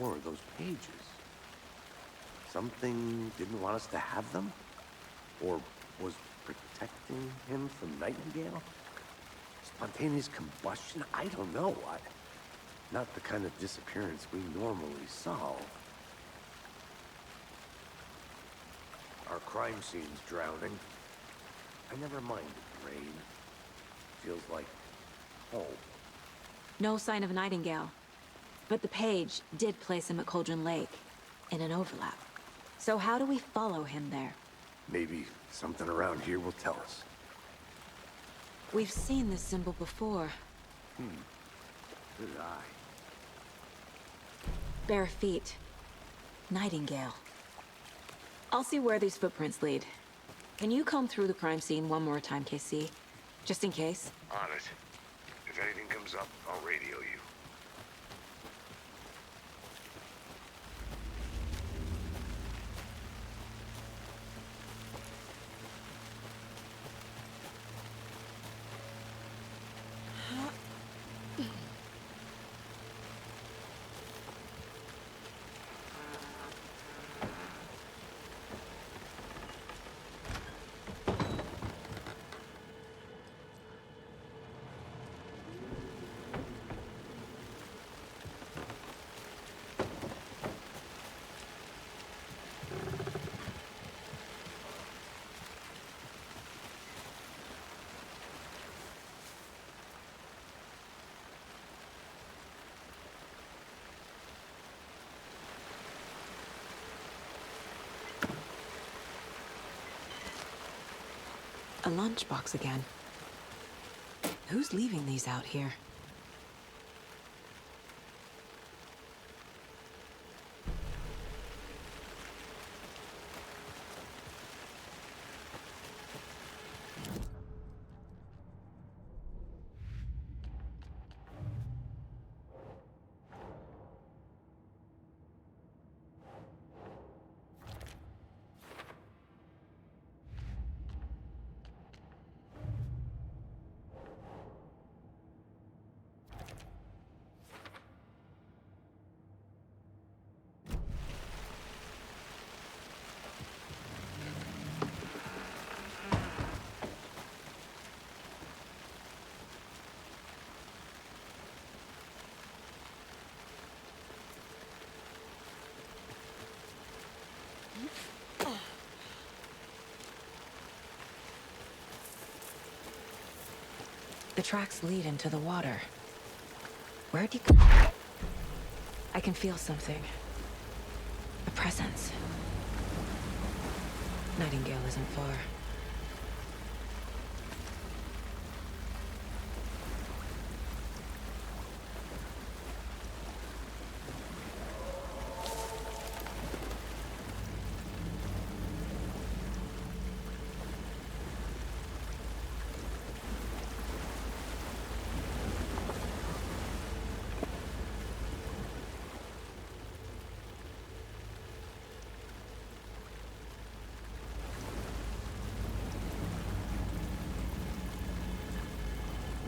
were those pages? Something didn't want us to have them? Or was protecting him from Nightingale? Spontaneous combustion? I don't know. Not the kind of disappearance we normally solve. Our crime scene's drowning. I never minded rain. Feels like home. No sign of Nightingale. But the page did place him at Cauldron Lake, in an overlap. So how do we follow him there? Maybe something around here will tell us. We've seen this symbol before. Good eye. Bare feet. Nightingale. I'll see where these footprints lead. Can you comb through the crime scene one more time, KC? Just in case? On it. If anything comes up, I'll radio you. A lunchbox again. Who's leaving these out here? The tracks lead into the water. Where'd you go? I can feel something. A presence. Nightingale isn't far.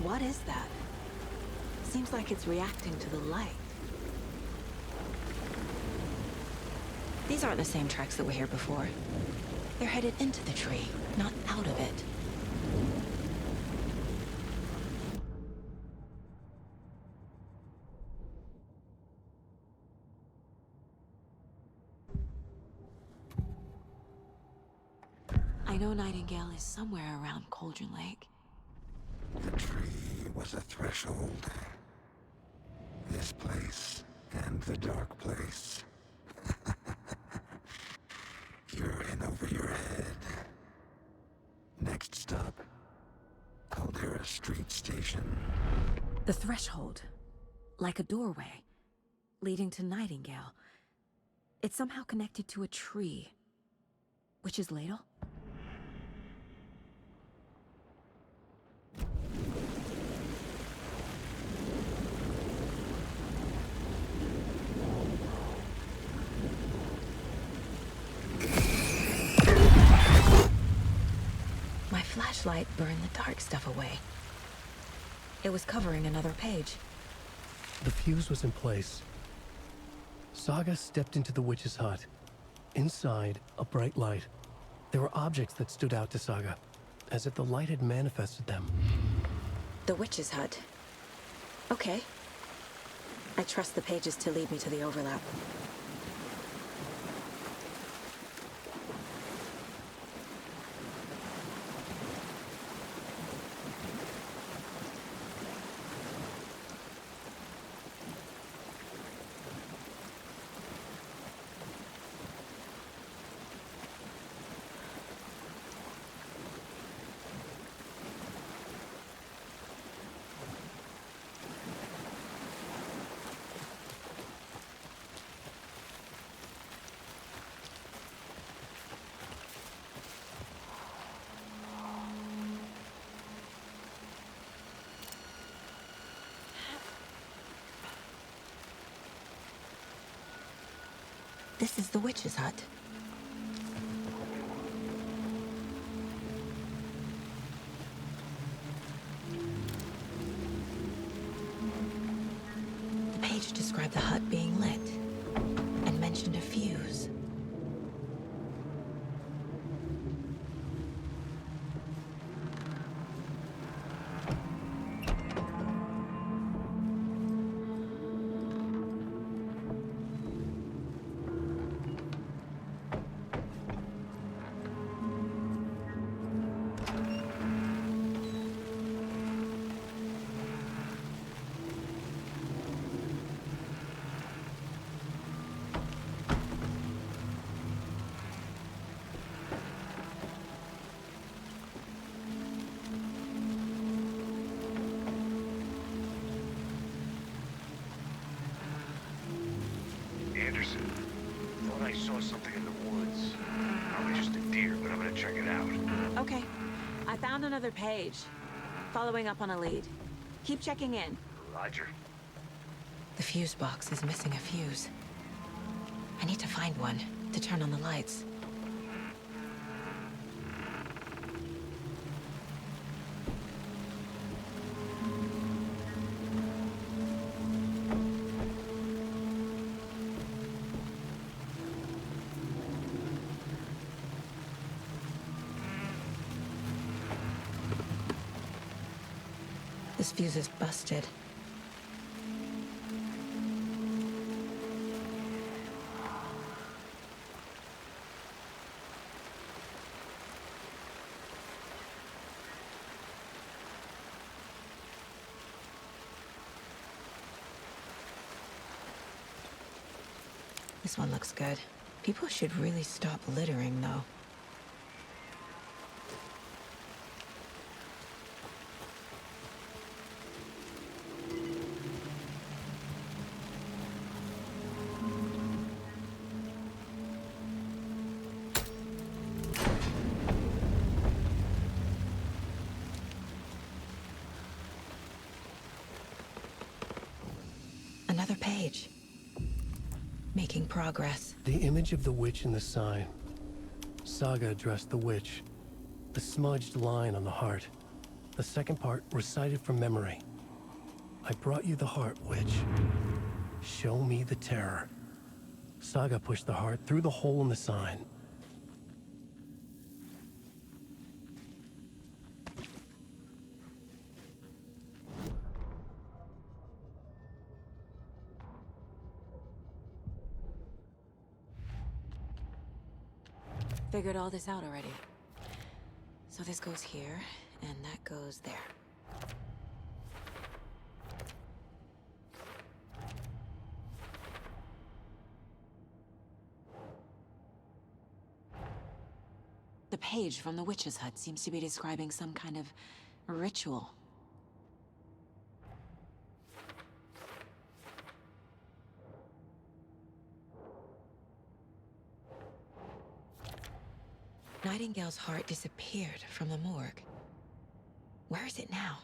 What is that? Seems like it's reacting to the light. These aren't the same tracks that were here before. They're headed into the tree, not out of it. I know Nightingale is somewhere around Cauldron Lake. The tree was a threshold. This place and the dark place. You're in over your head. Next stop, Caldera Street Station. The threshold. Like a doorway. Leading to Nightingale. It's somehow connected to a tree. Witch's Ladle? My flashlight burned the dark stuff away. It was covering another page. The fuse was in place. Saga stepped into the witch's hut. Inside, a bright light. There were objects that stood out to Saga, as if the light had manifested them. The witch's hut. Okay. I trust the pages to lead me to the overlap. This is the witch's hut. The page described the hut being lit and mentioned a fuse. Anderson, thought I saw something in the woods. Probably just a deer, but I'm gonna check it out. Okay. I found another page. Following up on a lead. Keep checking in. Roger. The fuse box is missing a fuse. I need to find one to turn on the lights. This fuse is busted. This one looks good. People should really stop littering, though. Another page. Making progress. The image of the witch in the sign. Saga addressed the witch. The smudged line on the heart. The second part recited from memory. I brought you the heart, witch. Show me the terror. Saga pushed the heart through the hole in the sign. Figured all this out already. So this goes here, and that goes there. The page from the witch's hut seems to be describing some kind of ritual. Nightingale's heart disappeared from the morgue. Where is it now?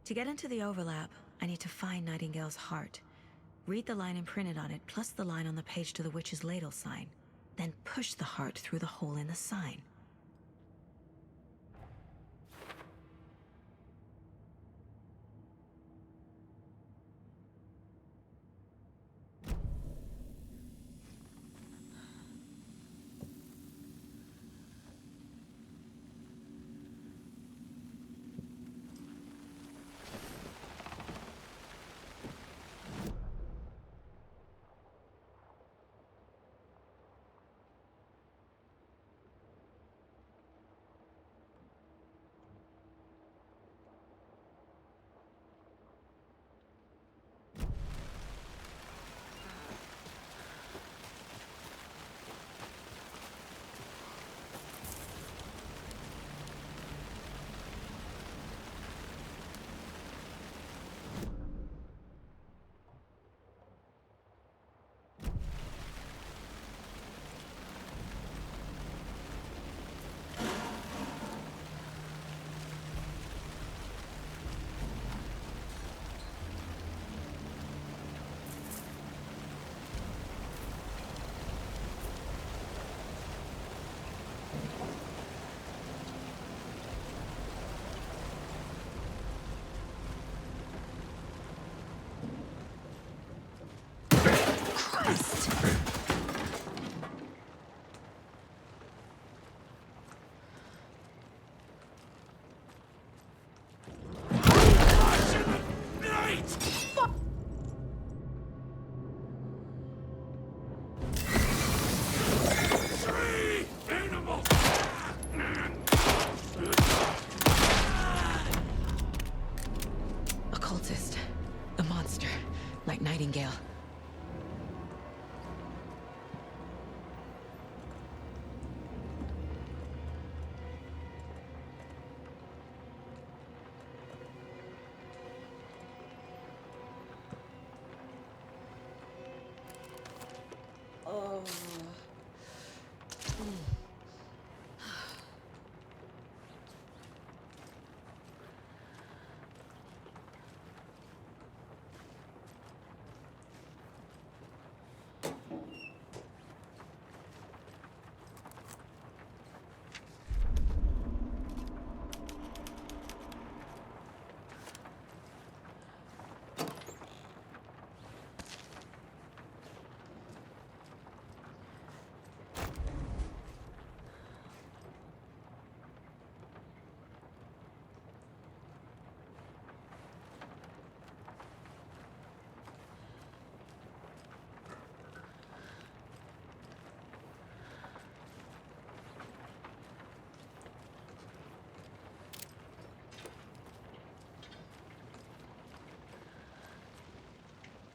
To get into the overlap, I need to find Nightingale's heart. Read the line imprinted on it, plus the line on the page to the witch's ladle sign. Then push the heart through the hole in the sign. Nightingale.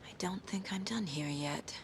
I don't think I'm done here yet.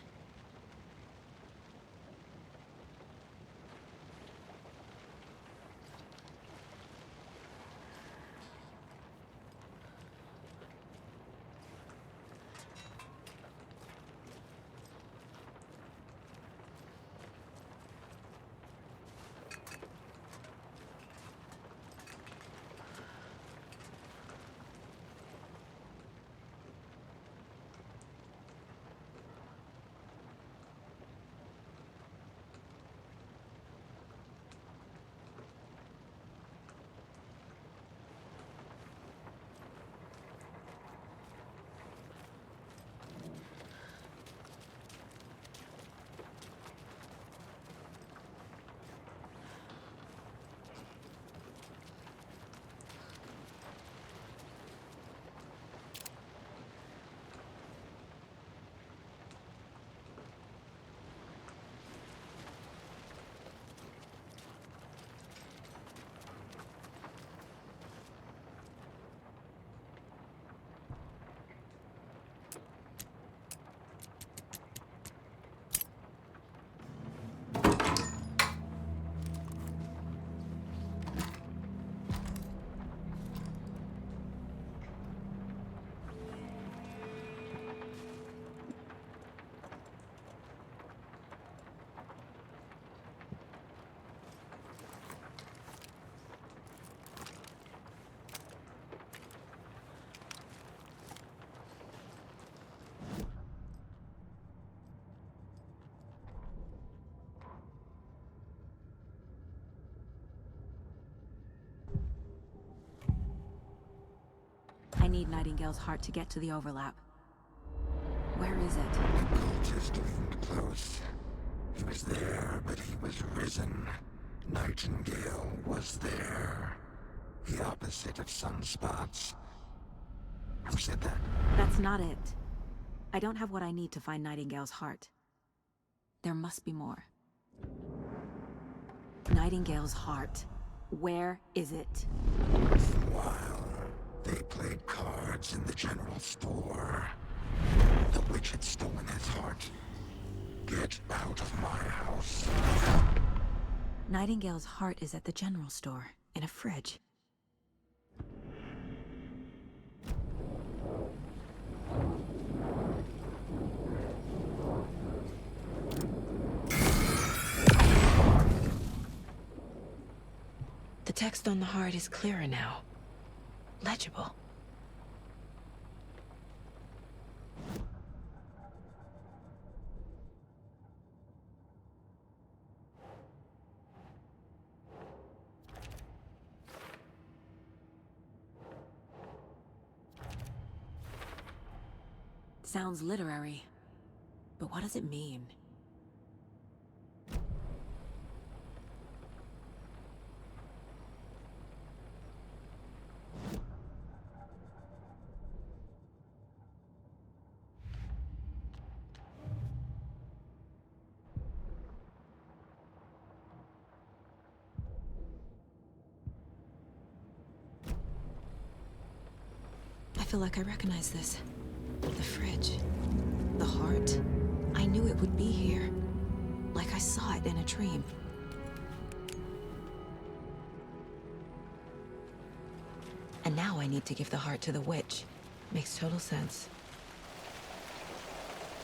I need Nightingale's heart to get to the overlap. Where is it? The cultist leaned close. He was there, but he was risen. Nightingale was there. The opposite of sunspots. Who said that? That's not it. I don't have what I need to find Nightingale's heart. There must be more. Nightingale's heart. Where is it? While they played cards in the general store, the witch had stolen his heart. Get out of my house. Nightingale's heart is at the general store, in a fridge. The text on the heart is clearer now. Legible. Sounds literary, but what does it mean? I feel like I recognize this. The fridge. The heart. I knew it would be here. Like I saw it in a dream. And now I need to give the heart to the witch. Makes total sense.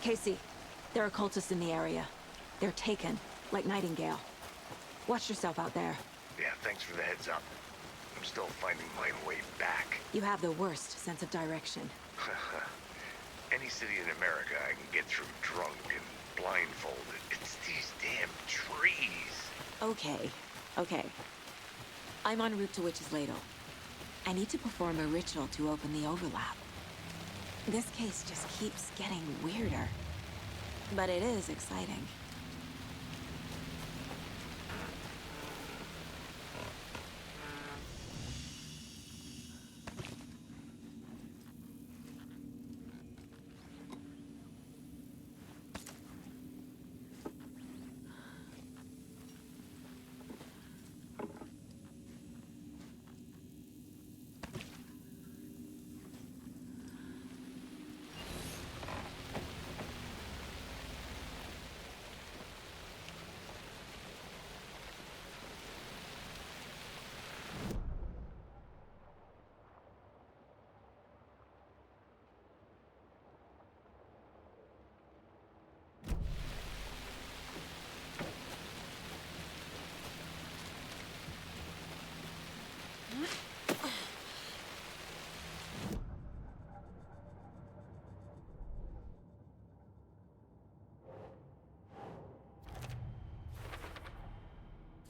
Casey, there are cultists in the area. They're taken, like Nightingale. Watch yourself out there. Yeah, thanks for the heads up. I'm still finding my way back. You have the worst sense of direction. Any city in America I can get through drunk and blindfolded. It's these damn trees. Okay, okay. I'm en route to Witch's Ladle. I need to perform a ritual to open the overlap. This case just keeps getting weirder. But it is exciting.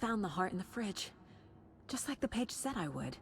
Found the heart in the fridge. Just like the page said I would.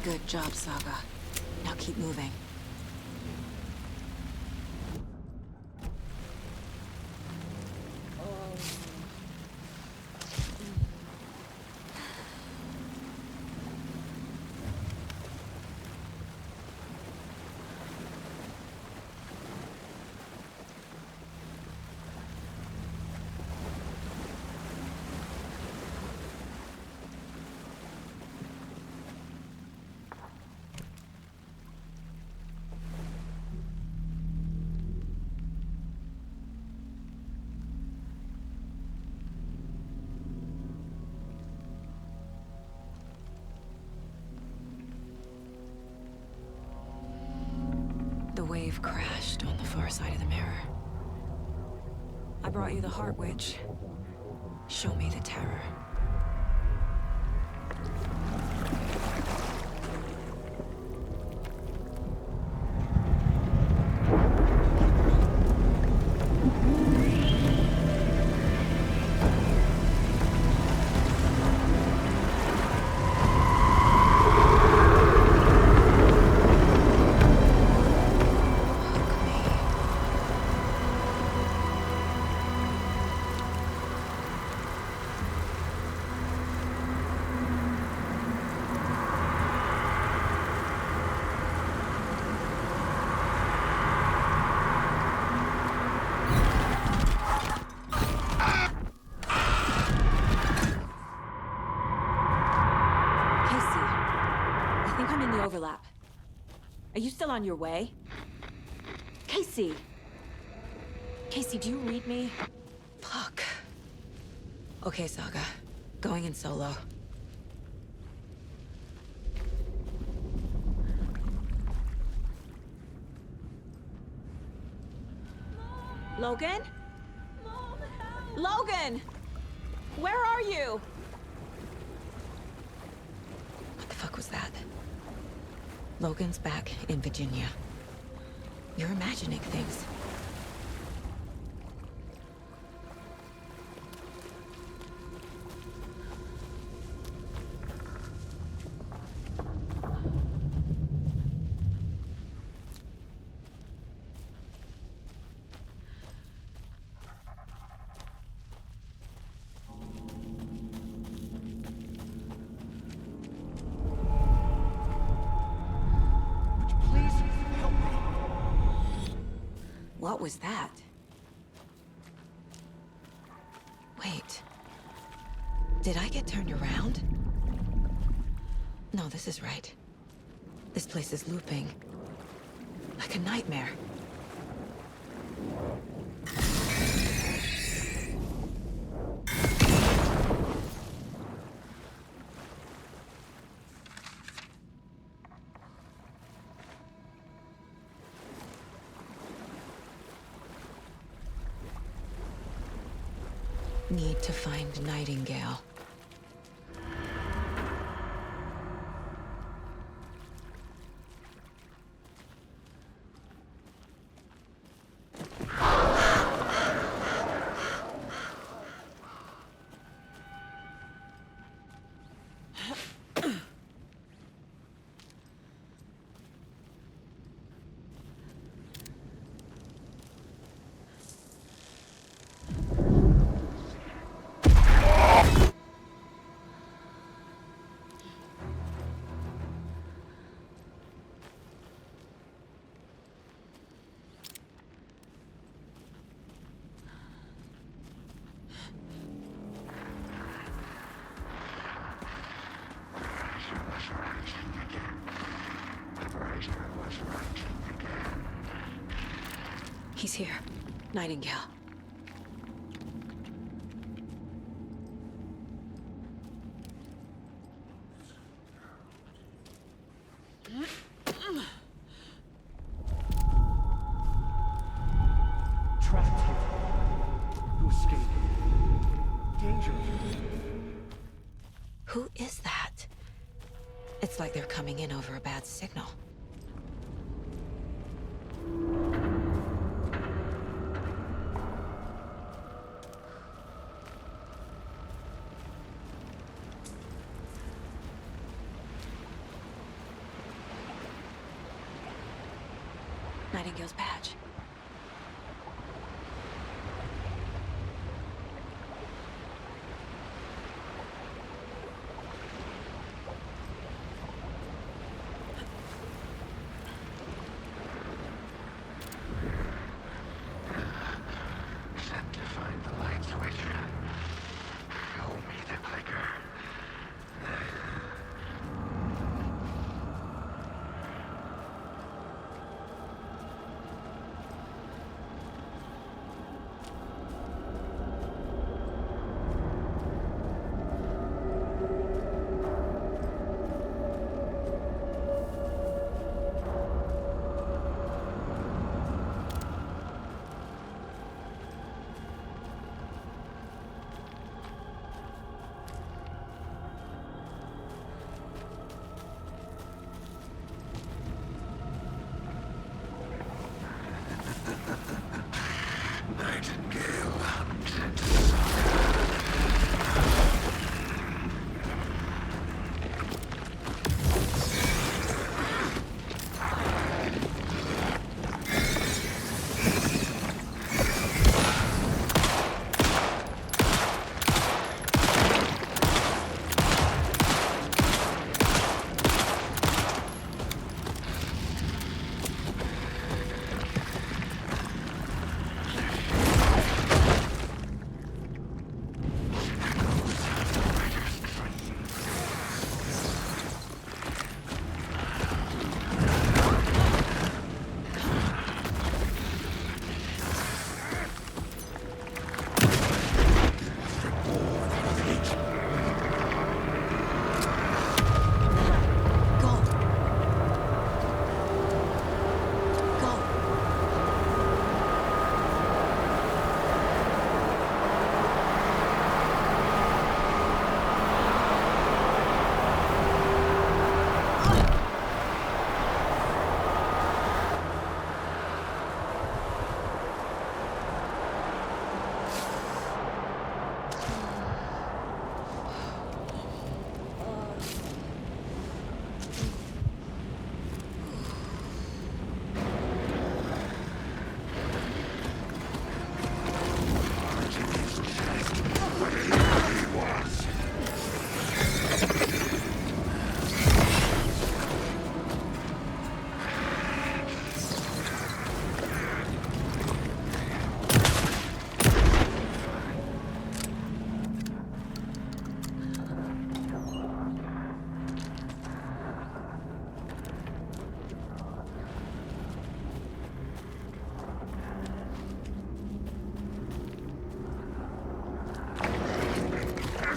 Good job, Saga. Now keep moving. The wave crashed on the far side of the mirror. I brought you the Heart Witch. Show me the terror. Overlap. Are you still on your way? Casey! Casey, do you read me? Fuck. Okay, Saga. Going in solo. Logan? Mom, help! Logan! Where are you? fuck was that? Logan's back in Virginia. You're imagining things. What was that? Wait. Did I get turned around? No, this is right. This place is looping. Like a nightmare. Need to find Nightingale. He's here. Nightingale. Trapped here. To escape. Danger. Who is that? It's like they're coming in over a bad signal. Nightingale's badge. Set to find the light switch. Show me the clicker.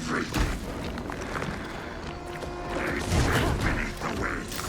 everything. They sit beneath the waves.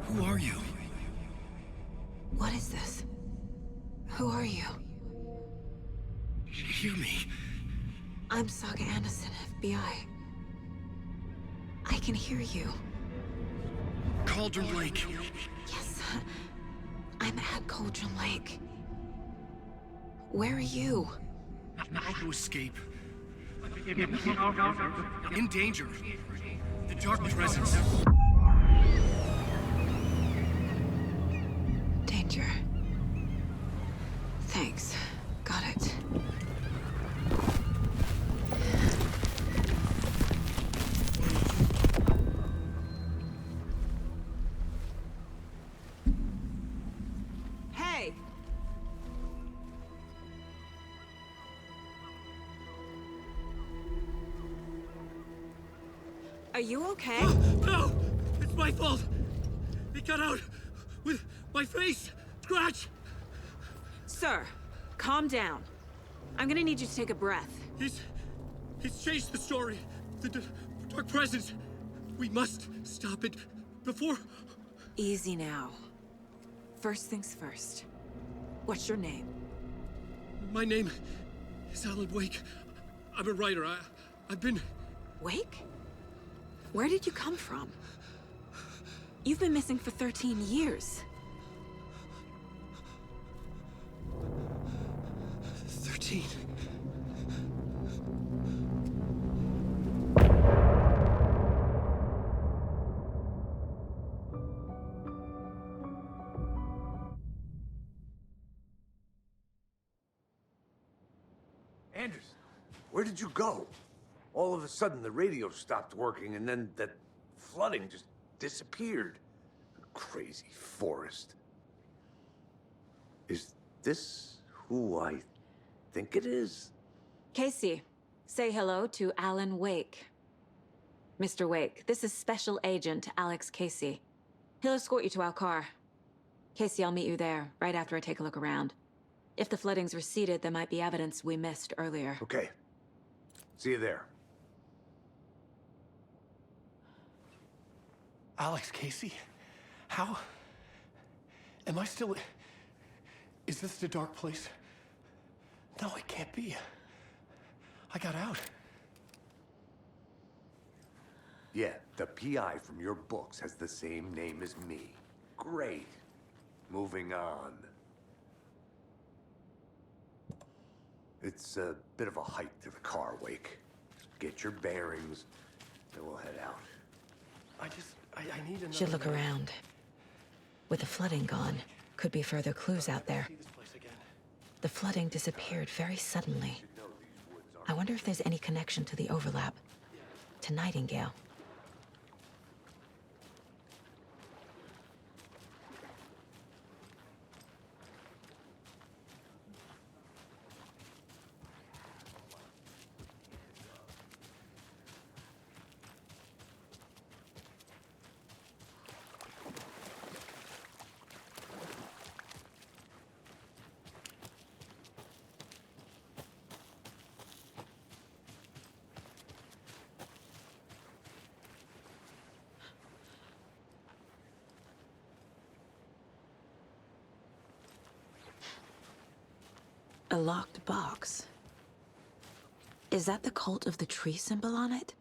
Who are you? What is this? Who are you? Hear me. I'm Saga Anderson, FBI. I can hear you. Cauldron Lake. Yes, I'm at Cauldron Lake. Where are you? How to escape. In danger. The dark presence. Danger. Thanks. Got it. Hey! Are you okay? No! It's my fault! They got out with my face! Scratch! Sir, calm down. I'm gonna need you to take a breath. He's changed the story. The dark presence. We must stop it before... Easy now. First things first. What's your name? My name is Alan Wake. I'm a writer. I've been... Wake? Where did you come from? You've been missing for 13 years. 13. Anderson, where did you go? All of a sudden, the radio stopped working, and then that flooding just disappeared. Crazy forest. Is this who I think it is? Casey, say hello to Alan Wake. Mr. Wake, this is Special Agent Alex Casey. He'll escort you to our car. Casey, I'll meet you there, right after I take a look around. If the flooding's receded, there might be evidence we missed earlier. Okay. See you there. Alex, Casey? How? Am I still... Is this the dark place? No, it can't be. I got out. Yeah, the PI from your books has the same name as me. Great. Moving on. It's a bit of a hike to the car wake. Get your bearings, and we'll head out. I need another... Should look around. With the flooding gone, could be further clues out there. See this place again. The flooding disappeared very suddenly. I wonder if there's any connection to the overlap. To Nightingale. A locked box. Is that the cult of the tree symbol on it?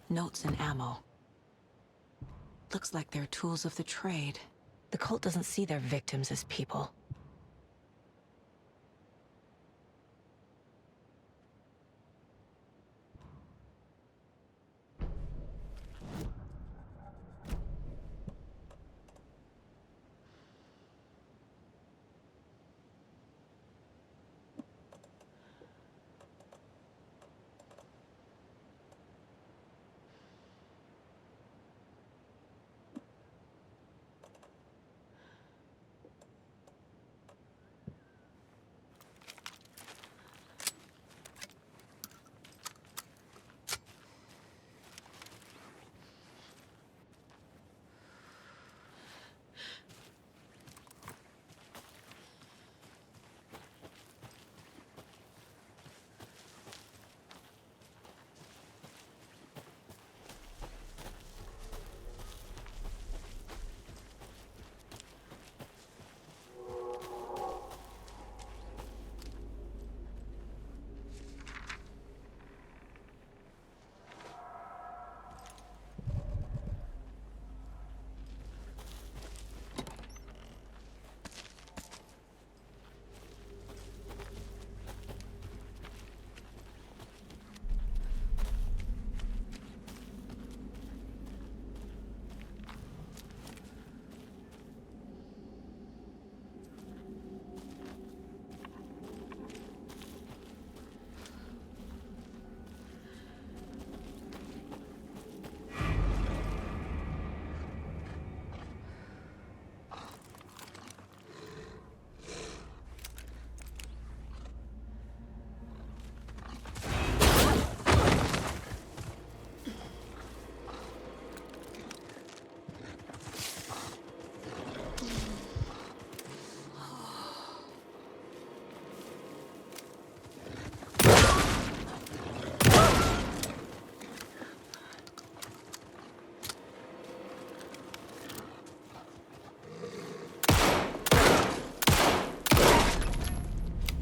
Notes and ammo. Looks like they're tools of the trade. The cult doesn't see their victims as people.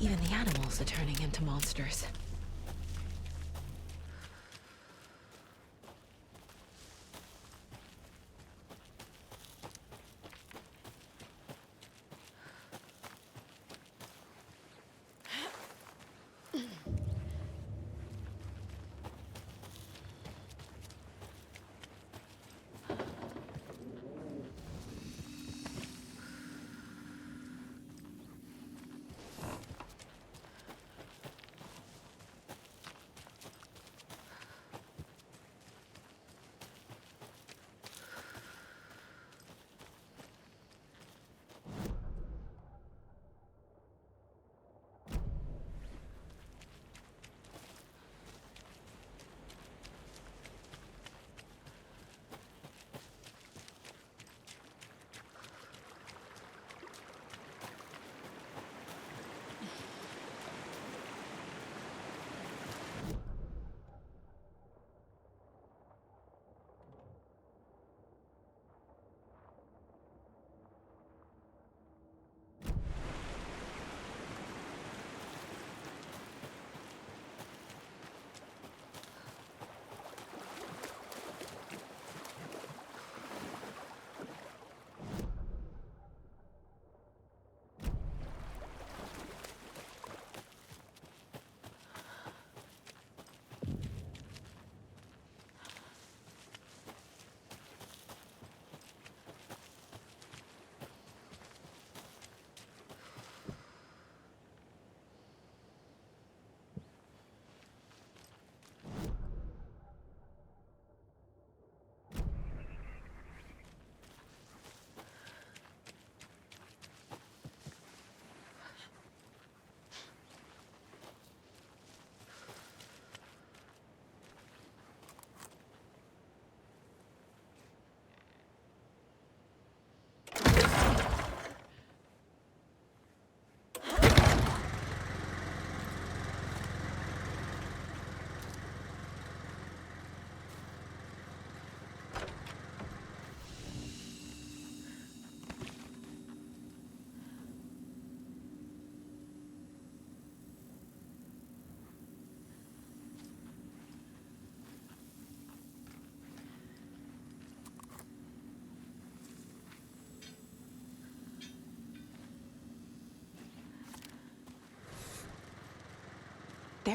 Even the animals are turning into monsters.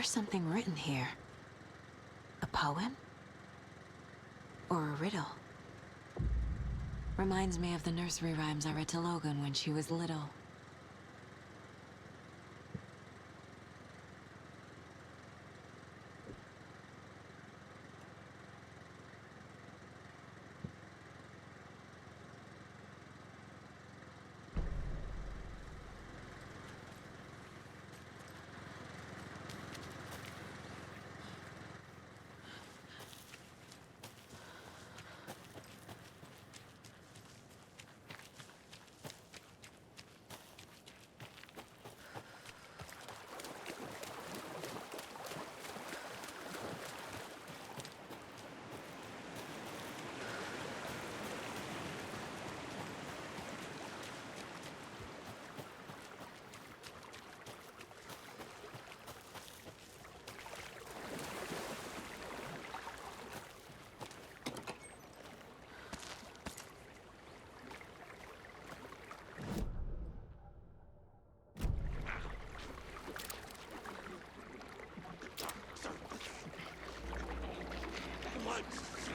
There's something written here. A poem? Or a riddle? Reminds me of the nursery rhymes I read to Logan when she was little.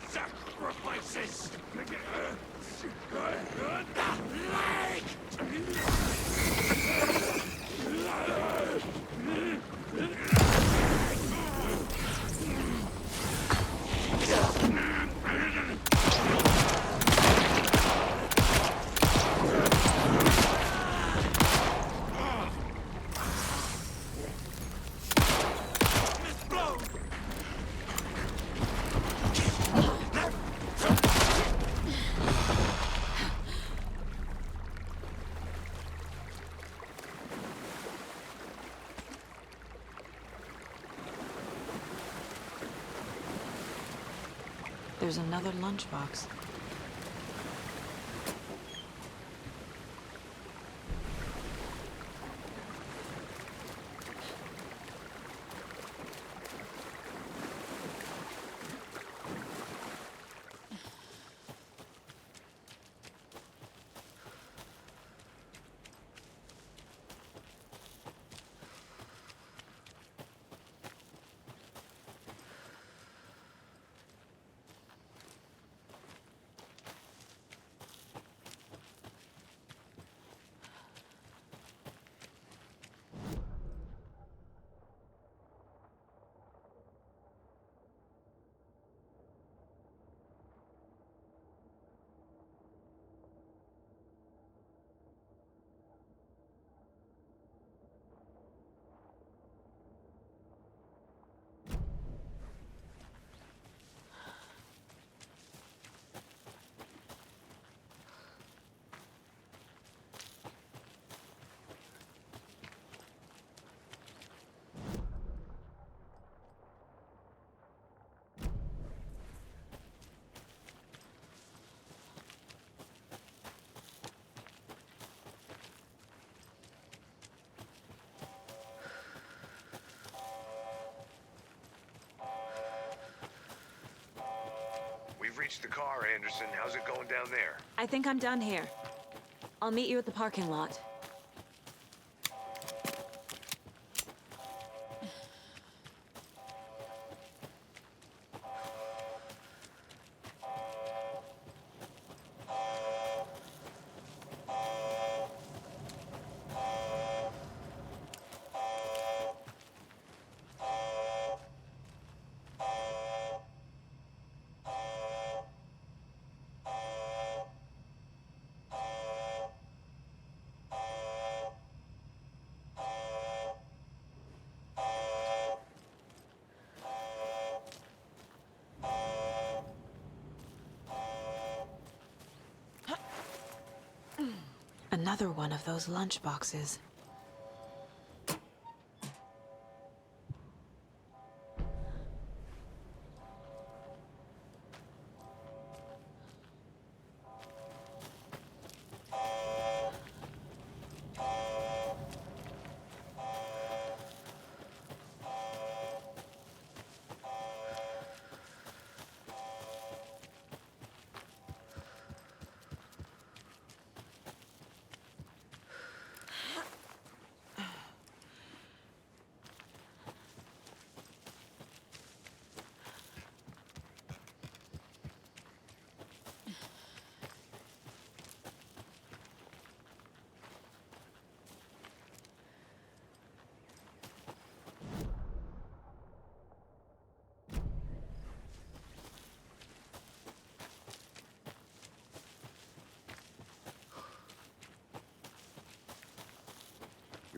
Sacrifices! There's another lunchbox. We've reached the car, Anderson. How's it going down there? I think I'm done here. I'll meet you at the parking lot. Another one of those lunchboxes.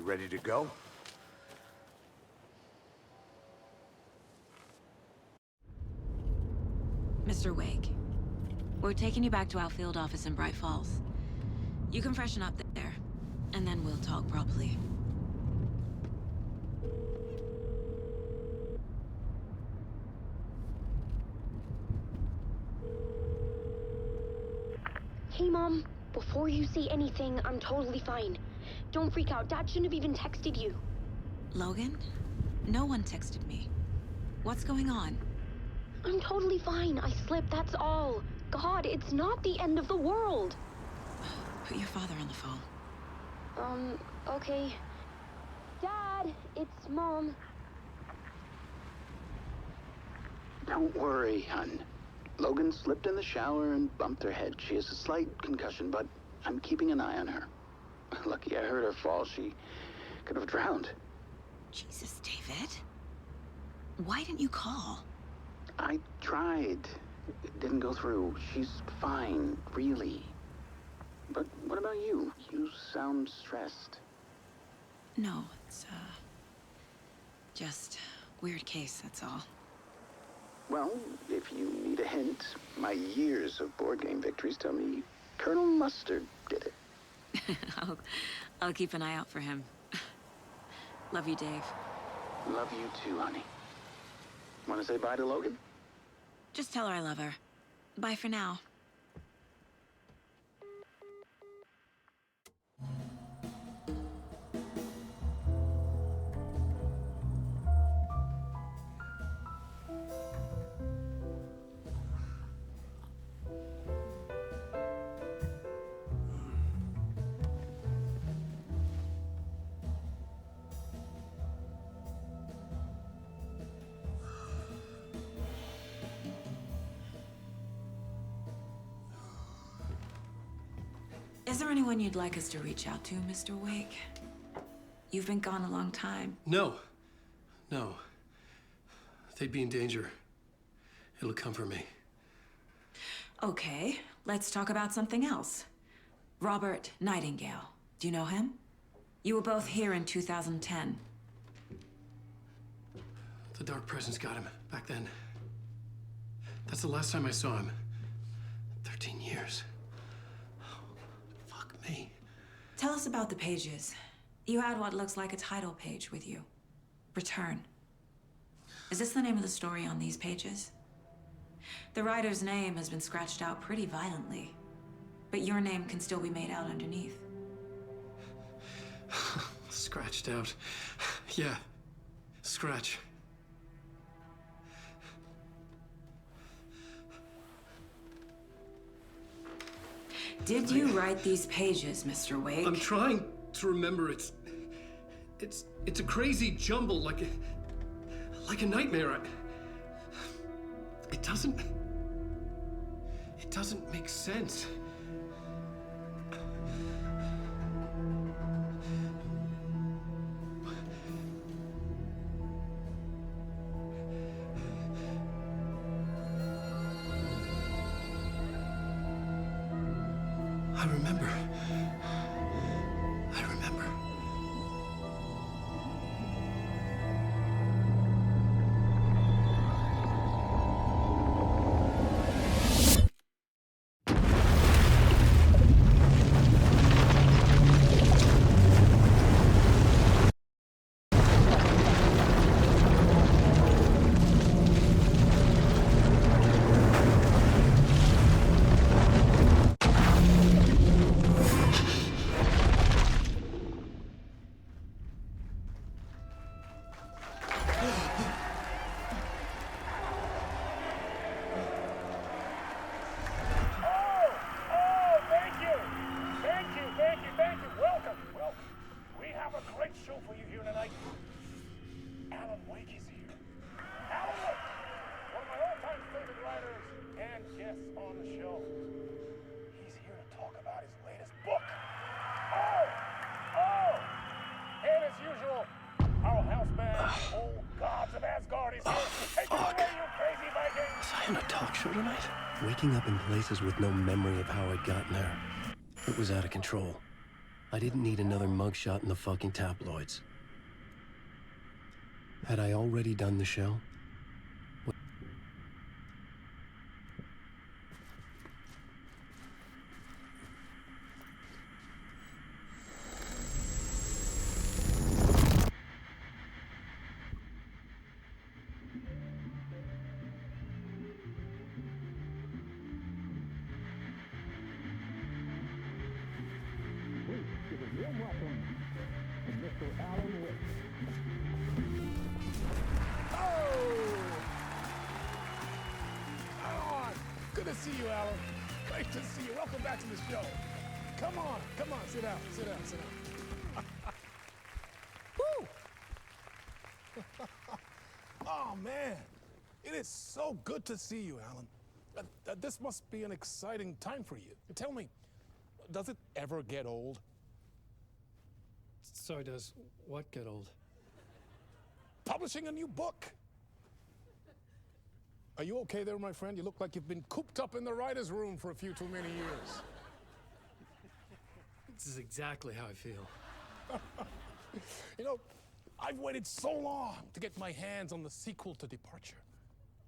ready to go? Mr. Wake, we're taking you back to our field office in Bright Falls. You can freshen up there, and then we'll talk properly. Hey, Mom. Before you say anything, I'm totally fine. Don't freak out. Dad shouldn't have even texted you. Logan? No one texted me. What's going on? I'm totally fine. I slipped, that's all. God, it's not the end of the world. Put your father on the phone. Okay. Dad, it's Mom. Don't worry, hon. Logan slipped in the shower and bumped her head. She has a slight concussion, but I'm keeping an eye on her. Lucky I heard her fall. She could have drowned. Jesus, David. Why didn't you call? I tried. It didn't go through. She's fine, really. But what about you? You sound stressed. No, it's, just weird case, that's all. Well, if you need a hint, my years of board game victories tell me Colonel Mustard did it. I'll keep an eye out for him. Love you, Dave. Love you too, honey. Want to say bye to Logan? Just tell her I love her. Bye for now. Is there anyone you'd like us to reach out to, Mr. Wake? You've been gone a long time. No. No. They'd be in danger. It'll come for me. Okay, let's talk about something else. Robert Nightingale. Do you know him? You were both here in 2010. The Dark Presence got him back then. That's the last time I saw him. 13 years. Fuck me. Tell us about the pages. You had what looks like a title page with you. Return. Is this the name of the story on these pages? The writer's name has been scratched out pretty violently, but your name can still be made out underneath. Scratched out. Yeah. Scratch. Did you write these pages, Mr. Wake? I'm trying to remember. It's a crazy jumble, like a nightmare. It doesn't make sense. I remember. Waking up in places with no memory of how I'd gotten there. It was out of control. I didn't need another mugshot in the fucking tabloids. Had I already done the show? Good to see you, Alan. Great to see you. Welcome back to the show. Come on, sit down, sit down, sit down. Woo! Oh, man. It is so good to see you, Alan. This must be an exciting time for you. Tell me, does it ever get old? So does what get old? Publishing a new book. Are you okay there, my friend? You look like you've been cooped up in the writer's room for a few too many years. This is exactly how I feel. You know, I've waited so long to get my hands on the sequel to Departure.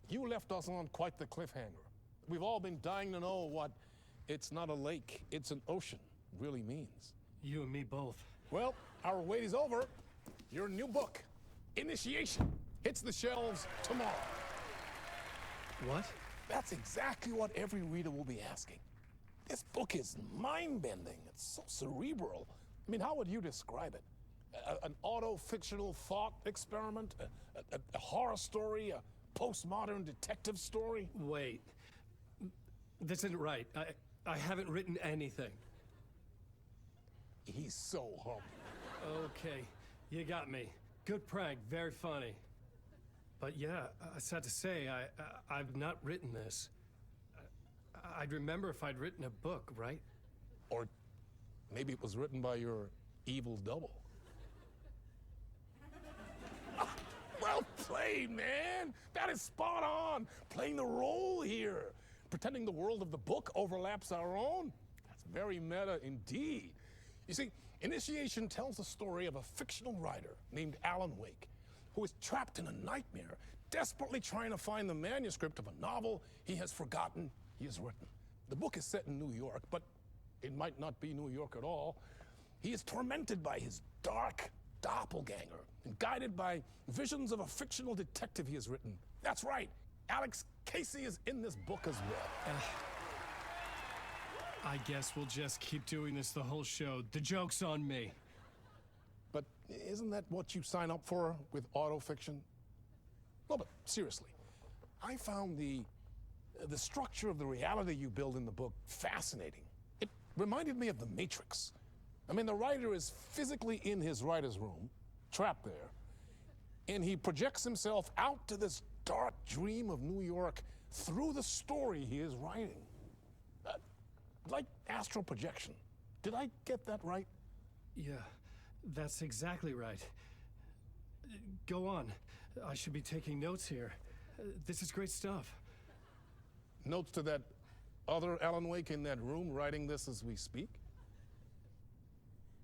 You left us on quite the cliffhanger. We've all been dying to know what "it's not a lake, it's an ocean" really means. You and me both. Well, our wait is over. Your new book, Initiation, hits the shelves tomorrow. What? That's exactly what every reader will be asking. This book is mind-bending. It's so cerebral. I mean, how would you describe it? An auto-fictional thought experiment? A horror story? A postmodern detective story? Wait. This isn't right. I haven't written anything. He's so humble. Okay, you got me. Good prank, very funny. But yeah, sad to say, I've not written this. I'd remember if I'd written a book, right? Or maybe it was written by your evil double. Well played, man. That is spot on. Playing the role here. Pretending the world of the book overlaps our own. That's very meta indeed. You see, Initiation tells the story of a fictional writer named Alan Wake, who is trapped in a nightmare, desperately trying to find the manuscript of a novel he has forgotten he has written. The book is set in New York, but it might not be New York at all. He is tormented by his dark doppelganger and guided by visions of a fictional detective he has written. That's right, Alex Casey is in this book as well. I guess we'll just keep doing this the whole show. The joke's on me. But isn't that what you sign up for with autofiction? No, but seriously, I found the structure of the reality you build in the book fascinating. It reminded me of The Matrix. I mean, the writer is physically in his writer's room, trapped there, and he projects himself out to this dark dream of New York through the story he is writing. Like astral projection. Did I get that right? Yeah, that's exactly right. Go on. I should be taking notes here. This is great stuff. Notes to that other Alan Wake in that room writing this as we speak?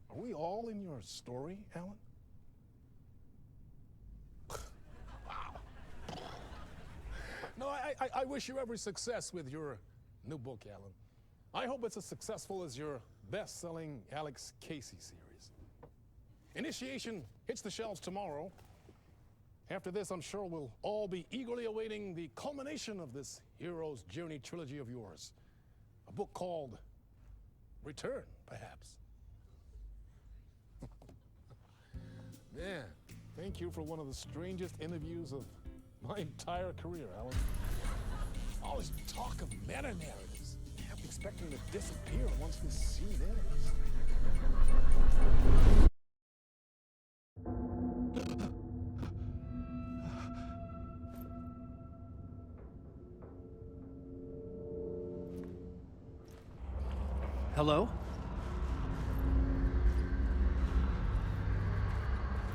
Are we all in your story, Alan? Wow. No, I wish you every success with your new book, Alan. I hope it's as successful as your best-selling Alex Casey series. Initiation hits the shelves tomorrow. After this, I'm sure we'll all be eagerly awaiting the culmination of this hero's journey trilogy of yours. A book called Return, perhaps. Man, thank you for one of the strangest interviews of my entire career, Alan. All this talk of meta-narratives. I'm expecting to disappear once this scene ends. Hello?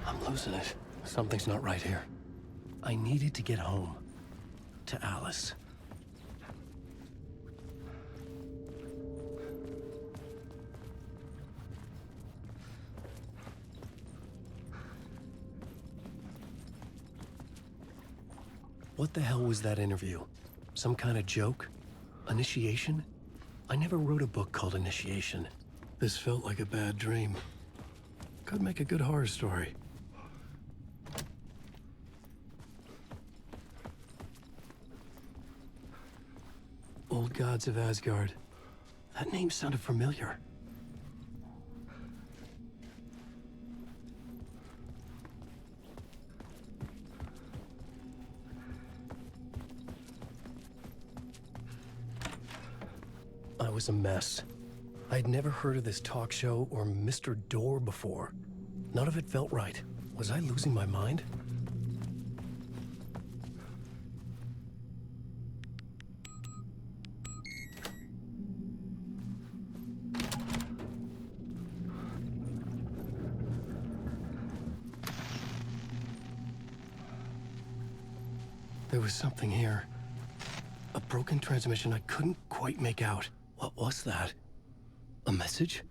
I'm losing it. Something's not right here. I needed to get home. To Alice. What the hell was that interview? Some kind of joke? Initiation? I never wrote a book called Initiation. This felt like a bad dream. Could make a good horror story. Old Gods of Asgard. That name sounded familiar. I was a mess. I'd never heard of this talk show or Mr. Door before. None of it felt right. Was I losing my mind? There was something here. A broken transmission I couldn't quite make out. What was that? A message?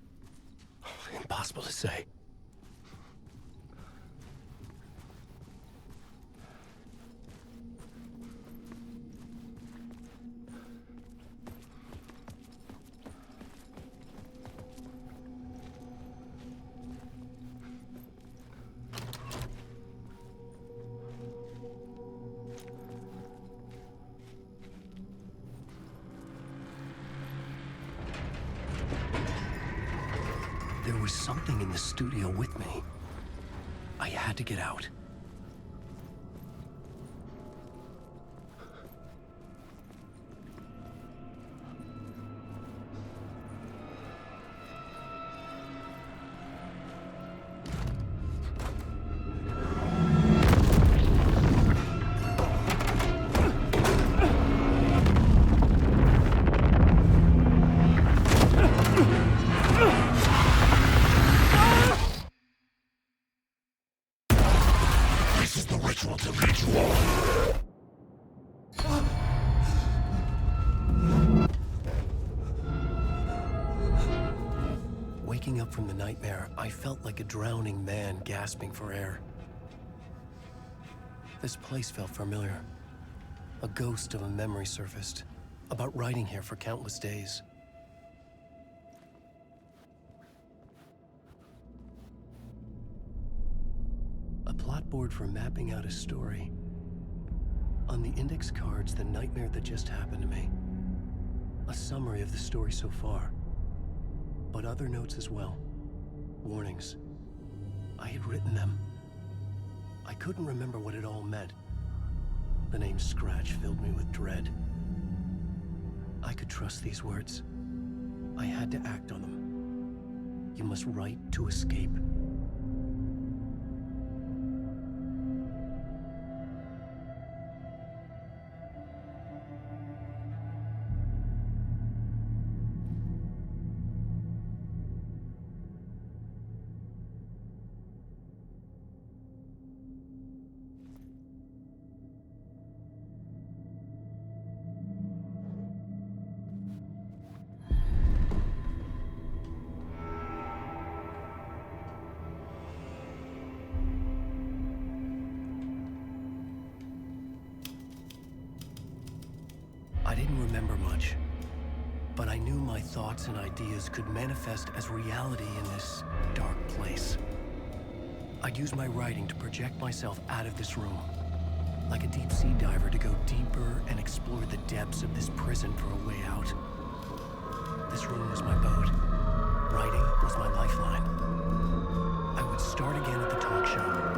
Impossible to say. There was something in the studio with me. I had to get out. This is the ritual to lead you all. Waking up from the nightmare, I felt like a drowning man gasping for air. This place felt familiar. A ghost of a memory surfaced, about riding here for countless days. A plot board for mapping out a story. On the index cards, the nightmare that just happened to me. A summary of the story so far. But other notes as well. Warnings. I had written them. I couldn't remember what it all meant. The name Scratch filled me with dread. I could trust these words. I had to act on them. You must write to escape. I didn't remember much, but I knew my thoughts and ideas could manifest as reality in this dark place. I'd use my writing to project myself out of this room, like a deep sea diver to go deeper and explore the depths of this prison for a way out. This room was my boat. Writing was my lifeline. I would start again at the talk show.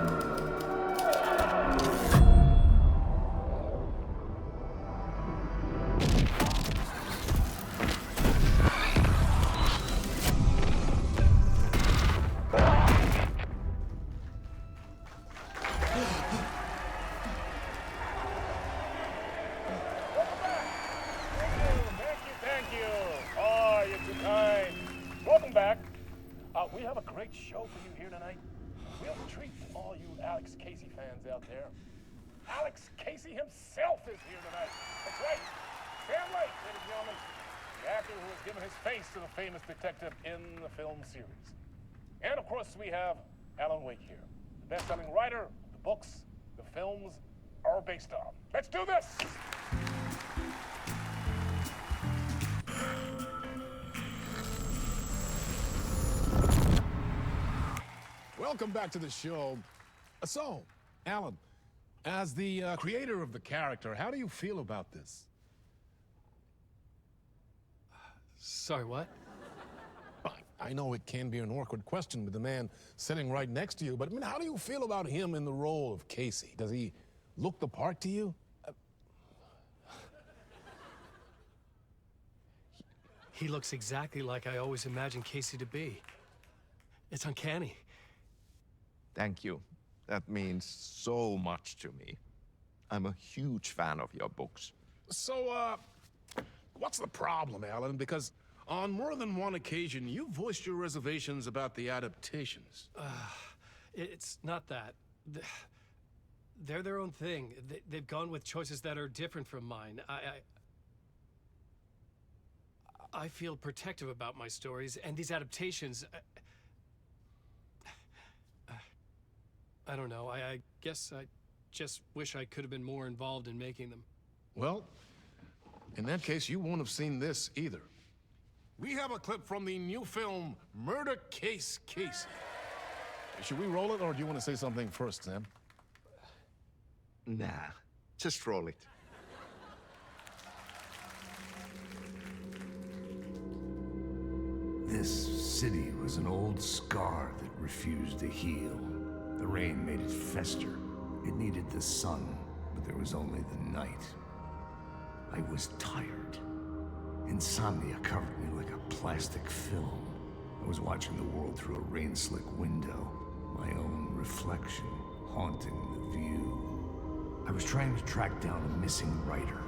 Welcome back. We have a great show for you here tonight. We have a treat for all you Alex Casey fans out there. Alex Casey himself is here tonight. That's right. Sam Lake, ladies and gentlemen, the actor who has given his face to the famous detective in the film series. And of course, we have Alan Wake here, the best-selling writer of the books, the films, are based on. Let's do this! Welcome back to the show. So, Alan, as the creator of the character, how do you feel about this? Sorry, what? I know it can be an awkward question with the man sitting right next to you, but I mean, how do you feel about him in the role of Casey? Does he look the part to you? He looks exactly like I always imagined Casey to be. It's uncanny. Thank you. That means so much to me. I'm a huge fan of your books. So, what's the problem, Alan? Because on more than one occasion, you voiced your reservations about the adaptations. It's not that. They're their own thing. They've gone with choices that are different from mine. I feel protective about my stories, and these adaptations... I don't know. I guess I just wish I could have been more involved in making them. Well, in that case, you won't have seen this either. We have a clip from the new film, Murder Case Casey. Should we roll it, or do you want to say something first, Sam? Nah, just roll it. This city was an old scar that refused to heal. The rain made it fester. It needed the sun, but there was only the night. I was tired. Insomnia covered me like a plastic film. I was watching the world through a rain-slick window, my own reflection haunting the view. I was trying to track down a missing writer.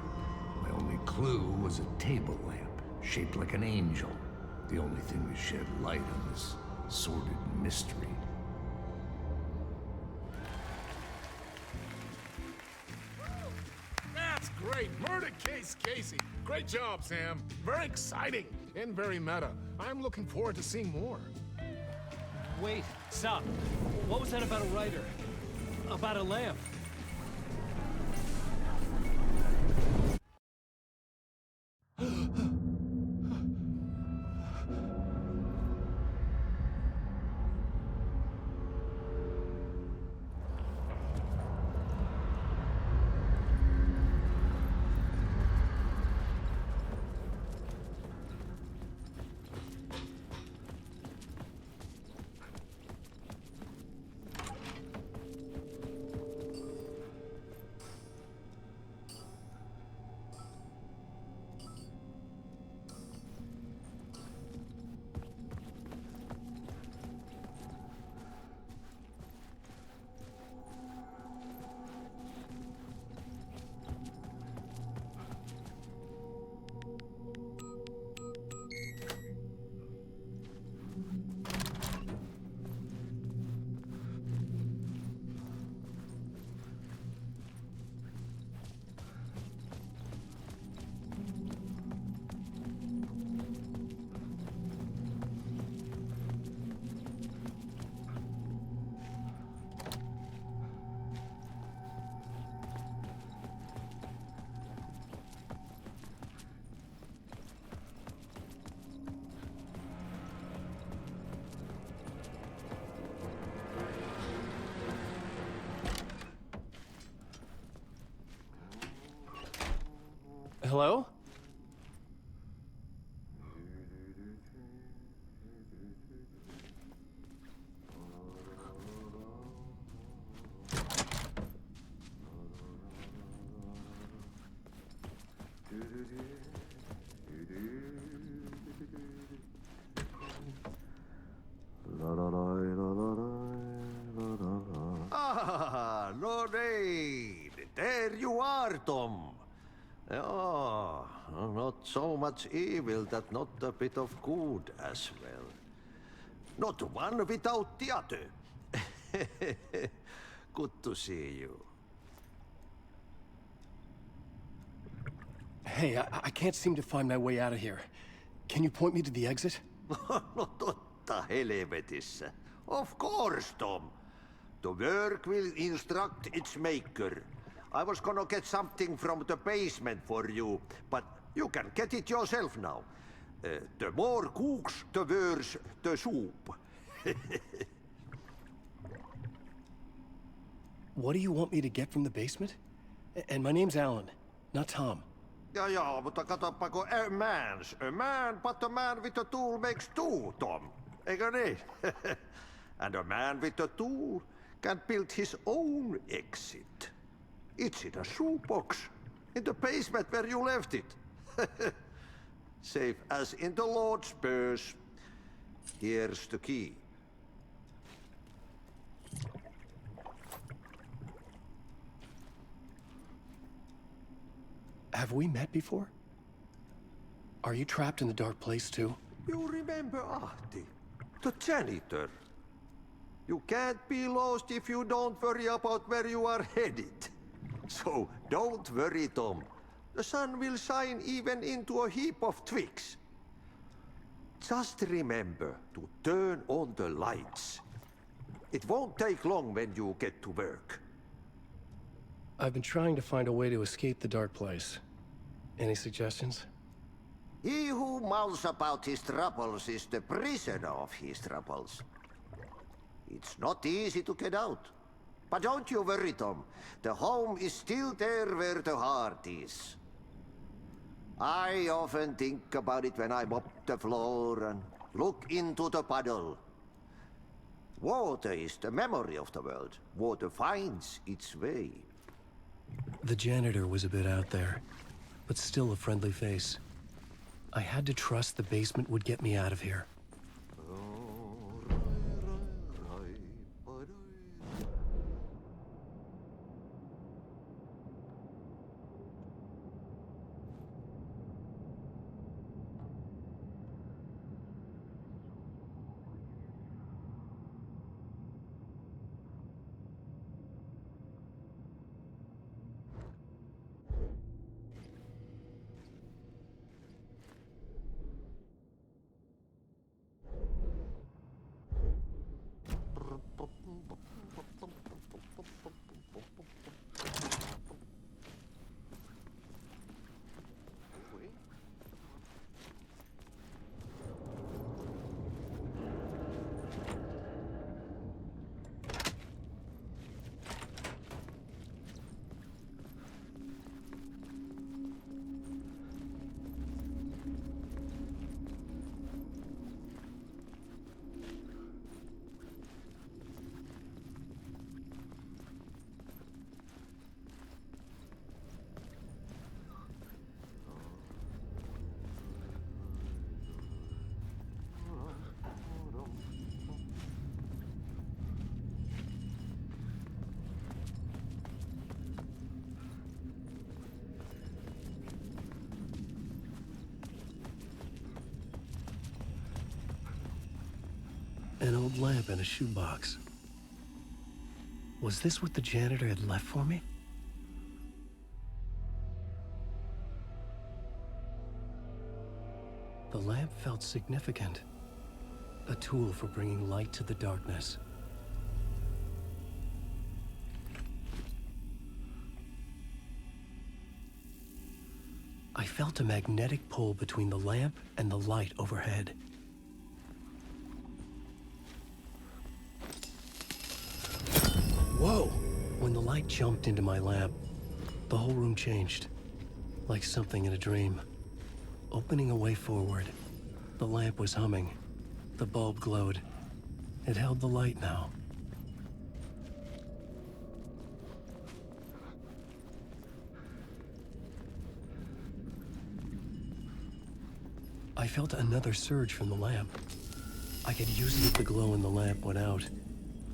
My only clue was a table lamp, shaped like an angel. The only thing to shed light on this sordid mystery. That's great! Murder Case Casey! Great job, Sam. Very exciting and very meta. I'm looking forward to seeing more. Wait, stop. What was that about a writer? About a lamp? Hello? Ah, Lorraine! There you are, Tom. Oh, not so much evil that not a bit of good as well. Not one without the other. Good to see you. Hey, I can't seem to find my way out of here. Can you point me to the exit? No totta helvetissä. Of course, Tom. The work will instruct its maker. I was gonna get something from the basement for you, but you can get it yourself now. The more cooks, the worse the soup. What do you want me to get from the basement? And my name's Alan, not Tom. Ja, mutta katsoppa, a man, but a man with a tool makes two, Tom. Eikö niin? And a man with a tool can build his own exit. It's in a shoebox, in the basement where you left it. Safe as in the Lord's purse. Here's the key. Have we met before? Are you trapped in the dark place too? You remember Ahti, the janitor. You can't be lost if you don't worry about where you are headed. So don't worry, Tom. The sun will shine even into a heap of twigs. Just remember to turn on the lights. It won't take long when you get to work. I've been trying to find a way to escape the dark place. Any suggestions? He who mouths about his troubles is the prisoner of his troubles. It's not easy to get out. But don't you worry, Tom. The home is still there where the heart is. I often think about it when I mop the floor and look into the puddle. Water is the memory of the world. Water finds its way. The janitor was a bit out there, but still a friendly face. I had to trust the basement would get me out of here. An old lamp in a shoebox. Was this what the janitor had left for me? The lamp felt significant. A tool for bringing light to the darkness. I felt a magnetic pull between the lamp and the light overhead. Whoa! When the light jumped into my lamp, the whole room changed. Like something in a dream. Opening a way forward. The lamp was humming. The bulb glowed. It held the light now. I felt another surge from the lamp. I could use it if the glow in the lamp went out,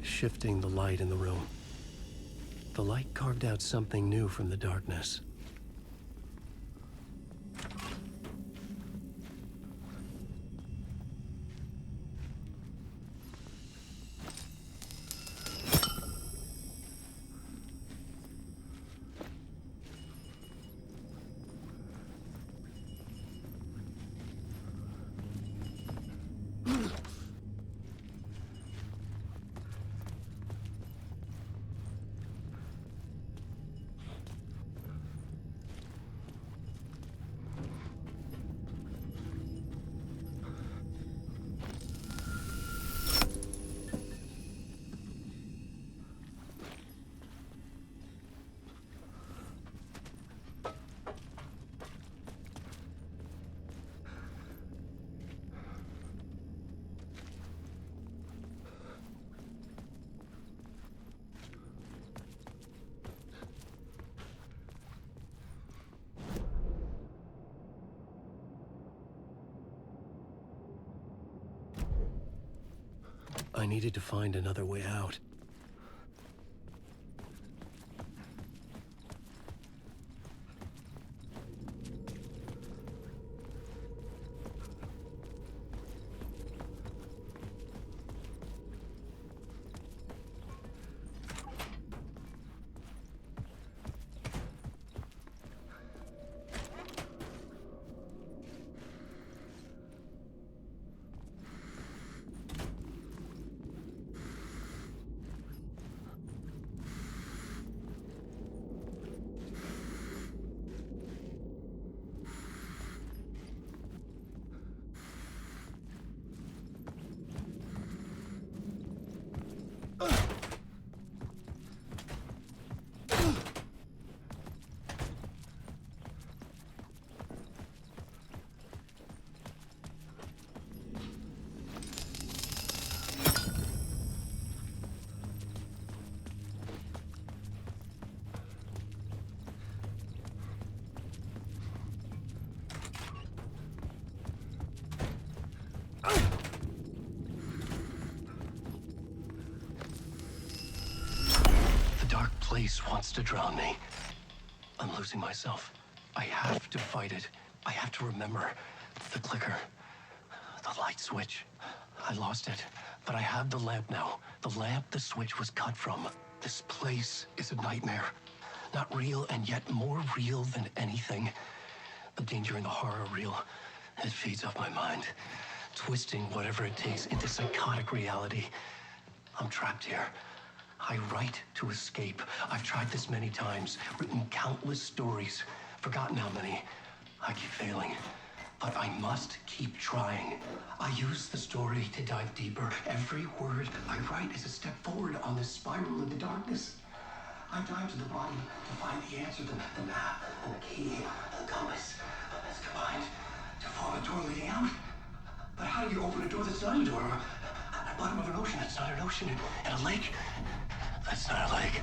shifting the light in the room. The light carved out something new from the darkness. I needed to find another way out. Place wants to drown me. I'm losing myself. I have to fight it. I have to remember. The clicker. The light switch. I lost it. But I have the lamp now. The lamp the switch was cut from. This place is a nightmare. Not real, and yet more real than anything. The danger and the horror are real. It feeds off my mind. Twisting whatever it takes into psychotic reality. I'm trapped here. I write to escape. I've tried this many times, written countless stories, forgotten how many. I keep failing, but I must keep trying. I use the story to dive deeper. Every word I write is a step forward on this spiral into darkness. I dive to the body to find the answer, the map, and the key, and the compass. It's combined to form a door leading out. But how do you open a door that's not a door? At the bottom of an ocean that's not an ocean, and a lake that's not a lake.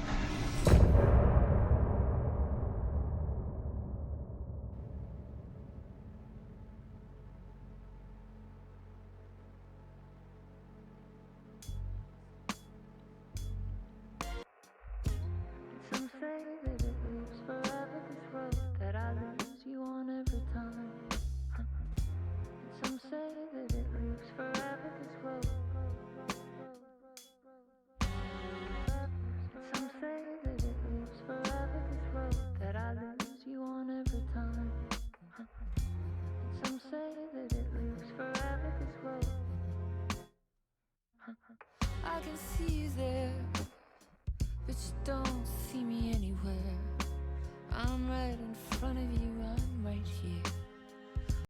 Some say that it lives forever, this road that I lose you on every time. And some say that it lives forever, this road. Some say that it lives forever, this road that I lose you on every time. And some say that it lives forever, this road. I can see you there, but you don't see me anywhere. I'm right in front of you, I'm right here.